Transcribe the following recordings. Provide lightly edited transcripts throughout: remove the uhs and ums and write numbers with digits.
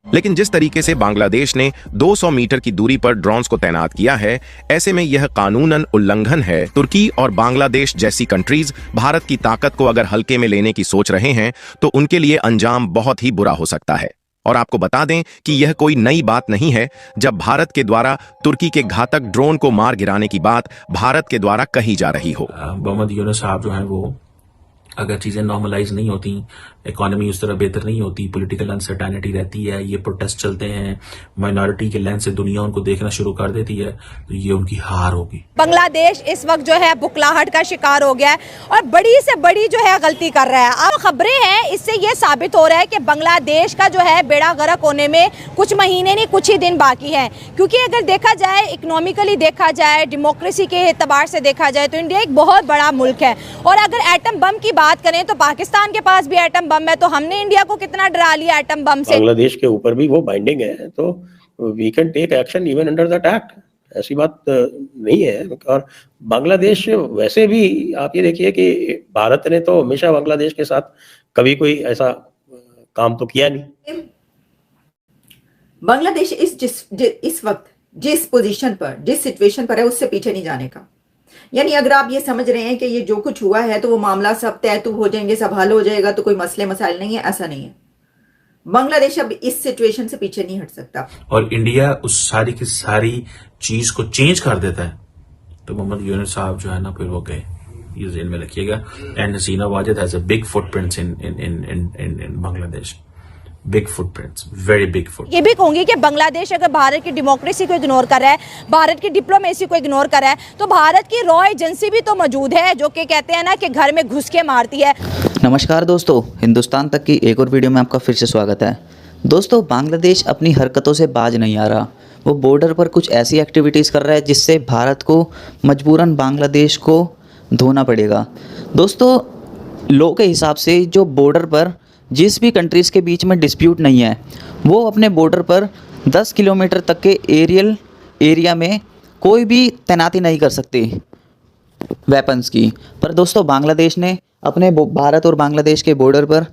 लेकिन जिस तरीके से बांग्लादेश ने 200 मीटर की दूरी पर ड्रोन्स को तैनात किया है, ऐसे में यह कानूनन उल्लंघन है। तुर्की और बांग्लादेश जैसी कंट्रीज भारत की ताकत को अगर हल्के में लेने की सोच रहे हैं तो उनके लिए अंजाम बहुत ही बुरा हो सकता है। और आपको बता दें कि यह कोई नई बात नहीं है जब भारत के द्वारा तुर्की के घातक ड्रोन को मार गिराने की बात भारत के द्वारा कही जा रही हो। मोहम्मद यूनुस साहब जो हैं वो अगर चीज़ें नॉर्मलाइज नहीं होती, इकोनॉमी उस तरह बेहतर नहीं होती, पॉलिटिकल अनसर्टेनिटी रहती है, ये प्रोटेस्ट चलते हैं, माइनॉरिटी के लेंस से दुनिया उनको देखना शुरू कर देती है, तो ये उनकी हार होगी। बांग्लादेश इस वक्त जो है बुखलाहट का शिकार हो गया है और बड़ी से बड़ी जो है गलती कर रहा है। अब खबरें हैं, इससे ये साबित हो रहा है कि बांग्लादेश का जो है बेड़ा गर्क होने में कुछ महीने नहीं कुछ ही दिन बाकी हैं। क्योंकि अगर देखा जाए, इकोनॉमिकली देखा जाए, डेमोक्रेसी के एतबार से देखा जाए तो इंडिया एक बहुत बड़ा मुल्क है। और अगर एटम बम की बात करें तो पाकिस्तान के पास भी एटम बम है, तो हमने इंडिया को कितना डरा लिया एटम बम से। बांग्लादेश के ऊपर भी वो बाइंडिंग है, तो we can take action even under that act, ऐसी बात नहीं है। और बांग्लादेश वैसे भी आप ये देखिए कि भारत ने तो हमेशा बांग्लादेश के साथ कभी कोई ऐसा काम तो किया नहीं। बांग्लादेश इस वक्त जिस पोजीशन पर, जिस सिचुएशन पर है, उससे पीछे नहीं जाने का। यानी अगर आप ये समझ रहे हैं कि ये जो कुछ हुआ है तो वो मामला सब तय हो जाएंगे, सब हल हो जाएगा, तो कोई मसले मसाइल नहीं है, ऐसा नहीं है। बांग्लादेश अब इस सिचुएशन से पीछे नहीं हट सकता। और इंडिया उस सारी की सारी चीज को चेंज कर देता है तो मोहम्मद यूनुस साहब जो है ना फिर वो गए, ये ज़हन में रखिएगा। And Hasina Wajid has a big footprints in Bangladesh, big footprints, very big foot. ये भी कहूंगी कि बांग्लादेश अगर भारत की डेमोक्रेसी को इग्नोर कर रहा है, भारत की डिप्लोमेसी को इग्नोर कर रहा है, तो भारत की रॉ एजेंसी भी तो मौजूद है जो कि कहते हैं ना कि घर में घुस के मारती है। नमस्कार दोस्तों, हिंदुस्तान तक की एक और वीडियो में आपका फिर से स्वागत है। दोस्तों, बांग्लादेश अपनी हरकतों से बाज नहीं आ रहा। वो बॉर्डर पर कुछ ऐसी एक्टिविटीज़ कर रहा है जिससे भारत को मजबूरन बांग्लादेश को धोना पड़ेगा। दोस्तों, लॉ के हिसाब से जो बॉर्डर पर जिस भी कंट्रीज़ के बीच में डिस्प्यूट नहीं है, वो अपने बॉर्डर पर 10 किलोमीटर तक के एरियल एरिया में कोई भी तैनाती नहीं कर सकते वेपन्स की। पर दोस्तों, बांग्लादेश ने अपने भारत और बांग्लादेश के बॉर्डर पर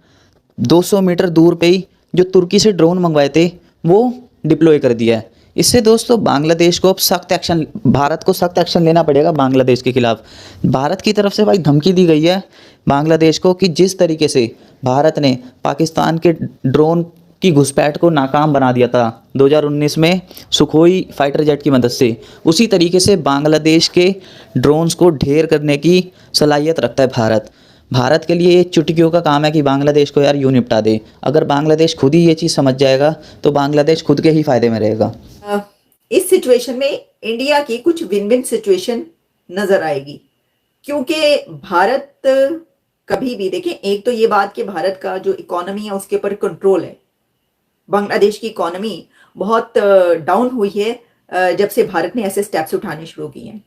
200 मीटर दूर पे ही जो तुर्की से ड्रोन मंगवाए थे वो डिप्लॉय कर दिया है। इससे दोस्तों बांग्लादेश को अब सख्त एक्शन, भारत को सख्त एक्शन लेना पड़ेगा बांग्लादेश के खिलाफ। भारत की तरफ से भाई धमकी दी गई है बांग्लादेश को कि जिस तरीके से भारत ने पाकिस्तान के ड्रोन की घुसपैठ को नाकाम बना दिया था 2019 में सुखोई फाइटर जेट की मदद से, उसी तरीके से बांग्लादेश के ड्रोन्स को ढेर करने की सलाहियत रखता है भारत। भारत के लिए ये चुटकियों का काम है कि बांग्लादेश को यार यूं निपटा दे। अगर बांग्लादेश खुद ही ये चीज़ समझ जाएगा तो बांग्लादेश खुद के ही फायदे में रहेगा। इस सिचुएशन में इंडिया की कुछ विन विन सिचुएशन नजर आएगी, क्योंकि भारत कभी भी देखें, एक तो ये बात कि भारत का जो इकोनॉमी है उसके ऊपर कंट्रोल है। बांग्लादेश की इकोनॉमी बहुत डाउन हुई है जब से भारत ने ऐसे स्टेप्स उठाने शुरू किए हैं।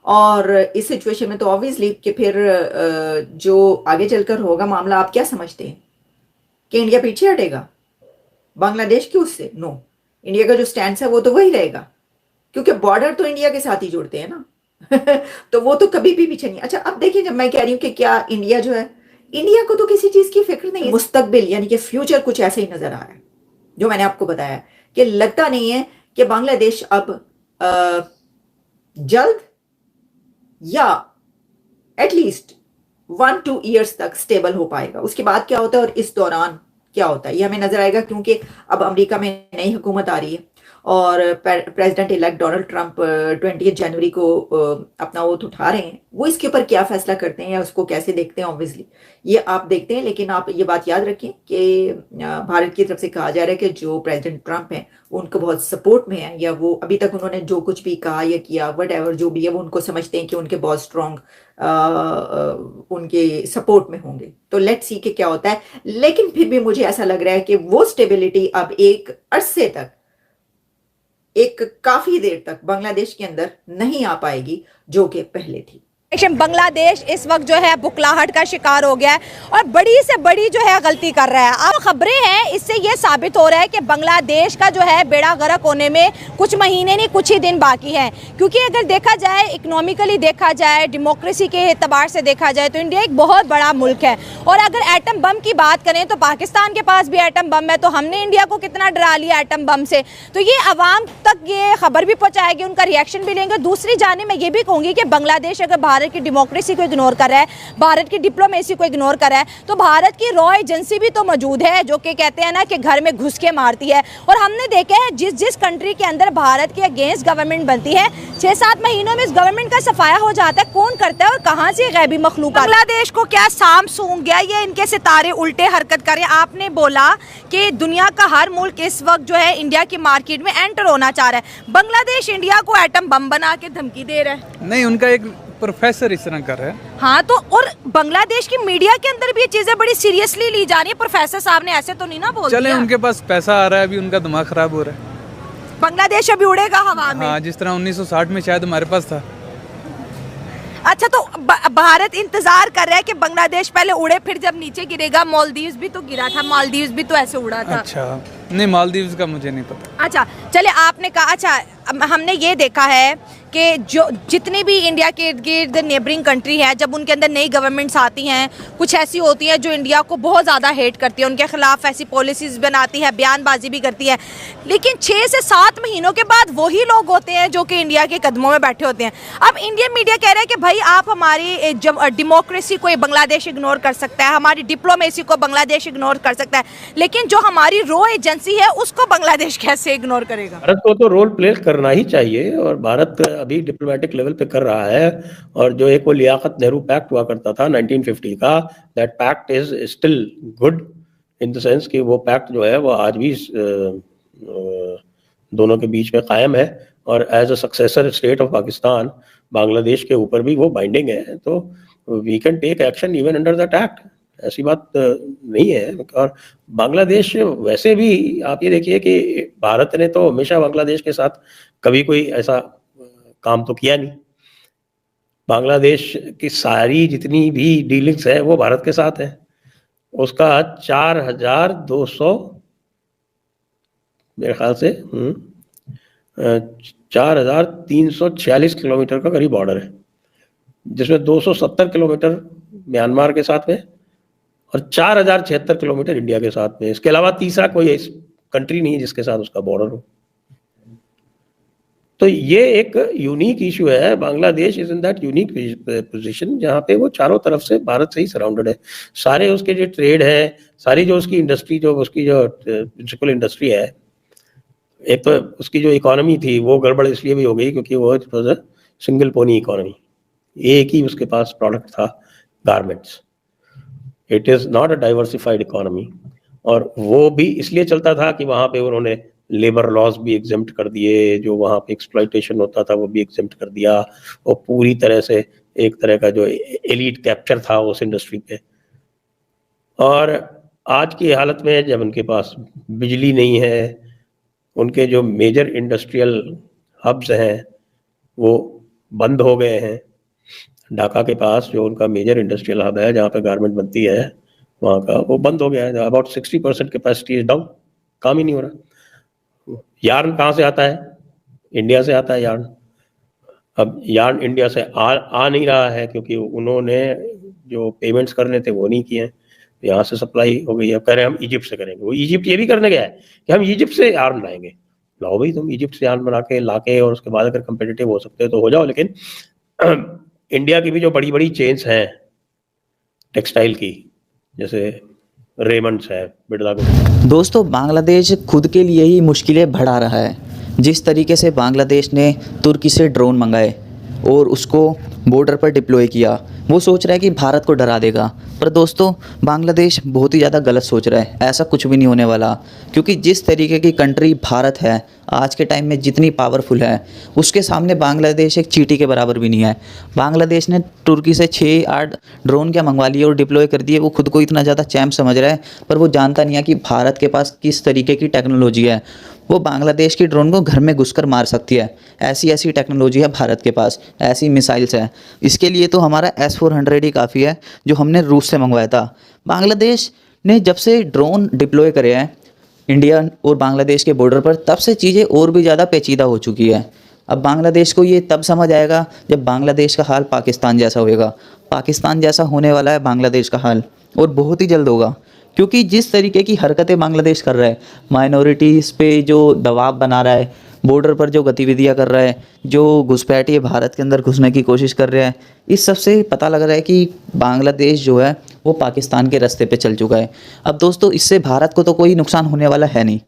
और इस सिचुएशन में तो ऑब्वियसली कि फिर जो आगे चलकर होगा मामला, आप क्या समझते हैं कि इंडिया पीछे हटेगा बांग्लादेश की उससे? नो, इंडिया का जो स्टैंड है वो तो वही रहेगा, क्योंकि बॉर्डर तो इंडिया के साथ ही जुड़ते हैं ना तो वो तो कभी भी पीछे नहीं। अच्छा, अब देखिए, जब मैं कह रही हूँ कि क्या इंडिया जो है, इंडिया को तो किसी चीज की फिक्र नहीं है। मुस्तकबिल यानी कि फ्यूचर कुछ ऐसे ही नजर आ रहा है, जो मैंने आपको बताया कि लगता नहीं है कि बांग्लादेश अब जल्द या एटलीस्ट 1-2 ईयर्स तक स्टेबल हो पाएगा। उसके बाद क्या होता है और इस दौरान क्या होता है, ये हमें नजर आएगा, क्योंकि अब अमेरिका में नई हुकूमत आ रही है और प्रेसिडेंट इलेक्ट डोनाल्ड ट्रंप 20 जनवरी को अपना ओथ उठा रहे हैं। वो इसके ऊपर क्या फैसला करते हैं या उसको कैसे देखते हैं, ऑब्वियसली ये आप देखते हैं। लेकिन आप ये बात याद रखें कि भारत की तरफ से कहा जा रहा है कि जो प्रेसिडेंट ट्रंप हैं वो उनको बहुत सपोर्ट में है, या वो अभी तक उन्होंने जो कुछ भी कहा या किया, वट जो भी है, वो उनको समझते हैं कि उनके बहुत स्ट्रॉन्ग उनके सपोर्ट में होंगे। तो लेट्स सी कि क्या होता है। लेकिन फिर भी मुझे ऐसा लग रहा है कि वो स्टेबिलिटी अब एक अरसे तक, एक काफी देर तक बांग्लादेश के अंदर नहीं आ पाएगी जो कि पहले थी। बांग्लादेश इस वक्त जो है बुखलाहट का शिकार हो गया है और बड़ी से बड़ी जो है गलती कर रहा है। अब खबरें हैं, इससे ये साबित हो रहा है कि बांग्लादेश का जो है बेड़ा गर्क होने में कुछ महीने नहीं कुछ ही दिन बाकी हैं। क्योंकि अगर देखा जाए, इकोनॉमिकली देखा जाए, डेमोक्रेसी के एतबार से देखा जाए तो इंडिया एक बहुत बड़ा मुल्क है। और अगर एटम बम की बात करें तो पाकिस्तान के पास भी एटम बम है, तो हमने इंडिया को कितना डरा लिया एटम बम से। तो ये अवाम तक ये खबर भी पहुँचाएगी, उनका रिएक्शन भी लेंगे। दूसरी जाने मैं ये भी कहूँगी कि बांग्लादेश अगर भारत की डेमोक्रेसी को इग्नोर कर रहा है, भारत की डिप्लोमेसी को इग्नोर कर रहा है, तो भारत की रॉ एजेंसी भी तो मौजूद है जो कि कहते हैं ना कि घर में घुस के मारती है। और हमने देखा है जिस कंट्री के अंदर भारत के अगेंस्ट गवर्नमेंट बनती है, 6-7 महीनों में इस गवर्नमेंट का सफाया हो जाता है। कौन करता है और कहां से गैबी मखलूक। बांग्लादेश को क्या साम सूंघ गया, ये इनके सितारे उल्टे हरकत करें। आपने बोला कि दुनिया का हर मुल्क इस वक्त जो है इंडिया की मार्केट में एंटर होना चाह रहा है। बांग्लादेश इंडिया को एटम बम बना के धमकी दे रहा है। नहीं, उनका एक प्रोफेसर इस तरह कर रहे हैं। हाँ, तो और बांग्लादेश की मीडिया के अंदर भी ये चीजें बड़ी सीरियसली ली जा रही है। प्रोफेसर साहब ने ऐसे तो नहीं ना बोल चले, दिया। उनके पास पैसा आ रहा है, अभी उनका दिमाग खराब हो रहा है। बांग्लादेश अभी उड़ेगा हवा में। हाँ, जिस तरह 1960 में शायद हमारे पास था। अच्छा, तो भारत इंतजार कर रहा है कि बांग्लादेश पहले उड़े फिर जब नीचे गिरेगा। मालदीव्स भी तो गिरा था, मालदीव्स भी तो ऐसे उड़ा था। अच्छा, नहीं, मालदीव्स का मुझे नहीं पता। अच्छा चले, आपने कहा, अच्छा हमने ये देखा है कि जो जितनी भी इंडिया के इर्द गिर्द नेबरिंग कंट्री है, जब उनके अंदर नई गवर्नमेंट्स आती हैं, कुछ ऐसी होती हैं जो इंडिया को बहुत ज़्यादा हेट करती है, उनके खिलाफ ऐसी पॉलिसीज़ बनाती है, बयानबाजी भी करती है। लेकिन 6 से 7 महीनों के बाद वही लोग होते हैं जो कि इंडिया के कदमों में बैठे होते हैं। अब इंडियन मीडिया कह रहा है कि भाई आप हमारी डेमोक्रेसी को बांग्लादेश इग्नोर कर सकता है, हमारी डिप्लोमेसी को बांग्लादेश इग्नोर कर सकता है, लेकिन जो हमारी रॉ एजेंसी है उसको बांग्लादेश कैसे इग्नोर करेगा। भारत को तो रोल प्ले करना ही चाहिए, और भारत अभी डिप्लोमेटिक लेवल पे कर रहा है। और जो एक वो लियाकत नेहरू पैक्ट हुआ करता था 1950 का, that pact is still good in the sense कि वो पैक्ट जो है वो आज भी दोनों के बीच में कायम है, और as a successor state of Pakistan Bangladesh के ऊपर भी वो बाइंडिंग है। तो we can take action even under that act, ऐसी बात नहीं है। और बांग्लादेश वैसे भी आप ये देखिए कि भारत ने तो हमेशा बांग्लादेश के साथ कभी कोई ऐसा काम तो किया नहीं। बांग्लादेश की सारी जितनी भी डीलिंग्स है वो भारत के साथ है। उसका 4200 मेरे ख्याल से 4346 किलोमीटर का करीब बॉर्डर है, जिसमें 270 किलोमीटर म्यांमार के साथ में और 4076 किलोमीटर इंडिया के साथ में। इसके अलावा तीसरा कोई कंट्री नहीं है जिसके साथ उसका बॉर्डर हो। तो ये एक यूनिक इशू है। Bangladesh is in that unique position जहाँ पे वो चारों तरफ से भारत से ही सराउंडेड है। सारे उसके जो ट्रेड है, सारी जो उसकी इंडस्ट्री, जो उसकी जो प्रिंसिपल इंडस्ट्री है, एक तो उसकी जो इकोनॉमी थी वो गड़बड़ इसलिए भी हो गई क्योंकि वो सिंगल पोनी इकोनॉमी, एक ही उसके पास प्रोडक्ट था, garments. It is not a diversified economy. और वो भी इसलिए चलता था कि वहाँ पे उन्होंने लेबर लॉज भी एग्जेम्प्ट कर दिए, जो वहाँ पे एक्सप्लॉइटेशन होता था वो भी एग्जेम्प्ट कर दिया, और पूरी तरह से एक तरह का जो एलीट कैप्चर था उस इंडस्ट्री पे। और आज की हालत में जब उनके पास बिजली नहीं है, उनके जो मेजर इंडस्ट्रियल हब्स हैं वो बंद हो गए हैं। ढाका के पास जो उनका मेजर इंडस्ट्रियल हब है जहाँ पे गारमेंट बनती है, वहाँ का वो बंद हो गया है। अबाउट 60% कैपेसिटी इज डाउन, काम ही नहीं हो रहा। यार्न कहाँ से आता है? इंडिया से आता है यार्न। अब यार्न इंडिया से आ नहीं रहा है क्योंकि उन्होंने जो पेमेंट्स करने थे वो नहीं किए हैं, यहाँ से सप्लाई हो गई है। कह रहे हैं हम इजिप्ट से करेंगे। वो इजिप्ट ये भी करने गया है कि हम इजिप्ट से यार्न लाएंगे। लाओ भाई, तुम इजिप्ट से यार्न बना के लाके और उसके बाद अगर कंपेटिटिव हो सकते हो तो हो जाओ। लेकिन इंडिया की भी जो बड़ी बड़ी चेन्स हैं टेक्सटाइल की, जैसे रेमंड्स है, बिरला को। दोस्तों, बांग्लादेश खुद के लिए ही मुश्किलें बढ़ा रहा है। जिस तरीके से बांग्लादेश ने तुर्की से ड्रोन मंगाए और उसको बॉर्डर पर डिप्लॉय किया, वो सोच रहा है कि भारत को डरा देगा। पर दोस्तों, बांग्लादेश बहुत ही ज़्यादा गलत सोच रहा है। ऐसा कुछ भी नहीं होने वाला, क्योंकि जिस तरीके की कंट्री भारत है आज के टाइम में, जितनी पावरफुल है, उसके सामने बांग्लादेश एक चींटी के बराबर भी नहीं है। बांग्लादेश ने तुर्की से 6-8 ड्रोन क्या मंगवा लिए और डिप्लॉय कर दिए। वो खुद को इतना ज़्यादा चैम्प समझ रहा है, पर वो जानता नहीं है कि भारत के पास किस तरीके की टेक्नोलॉजी है। वो बांग्लादेश की ड्रोन को घर में घुसकर मार सकती है। ऐसी टेक्नोलॉजी है भारत के पास, ऐसी मिसाइल्स है। इसके लिए तो हमारा S-400 ही काफ़ी है, जो हमने रूस से मंगवाया था। बांग्लादेश ने जब से ड्रोन डिप्लॉय करे हैं इंडिया और बांग्लादेश के बॉर्डर पर, तब से चीज़ें और भी ज़्यादा पेचीदा हो चुकी है। अब बांग्लादेश को ये तब समझ आएगा जब बांग्लादेश का हाल पाकिस्तान जैसा होएगा। पाकिस्तान जैसा होने वाला है बांग्लादेश का हाल, और बहुत ही जल्द होगा, क्योंकि जिस तरीके की हरकतें बांग्लादेश कर रहा है, माइनॉरिटीज़ पे जो दबाव बना रहा है, बॉर्डर पर जो गतिविधियां कर रहा है, जो घुसपैठिए भारत के अंदर घुसने की कोशिश कर रहे हैं, इस सब से पता लग रहा है कि बांग्लादेश जो है वो पाकिस्तान के रास्ते पे चल चुका है। अब दोस्तों, इससे भारत को तो कोई नुकसान होने वाला है नहीं,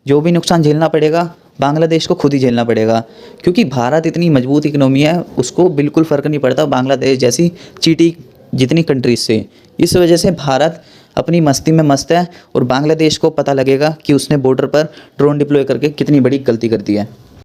जो भी नुकसान झेलना पड़ेगा बांग्लादेश को खुद ही झेलना पड़ेगा, क्योंकि भारत इतनी मजबूत इकनॉमी है, उसको बिल्कुल फ़र्क नहीं पड़ता बांग्लादेश जैसी चीटी जितनी कंट्रीज से। इस वजह से भारत अपनी मस्ती में मस्त है, और बांग्लादेश को पता लगेगा कि उसने बॉर्डर पर ड्रोन डिप्लॉय करके कितनी बड़ी गलती कर दी है।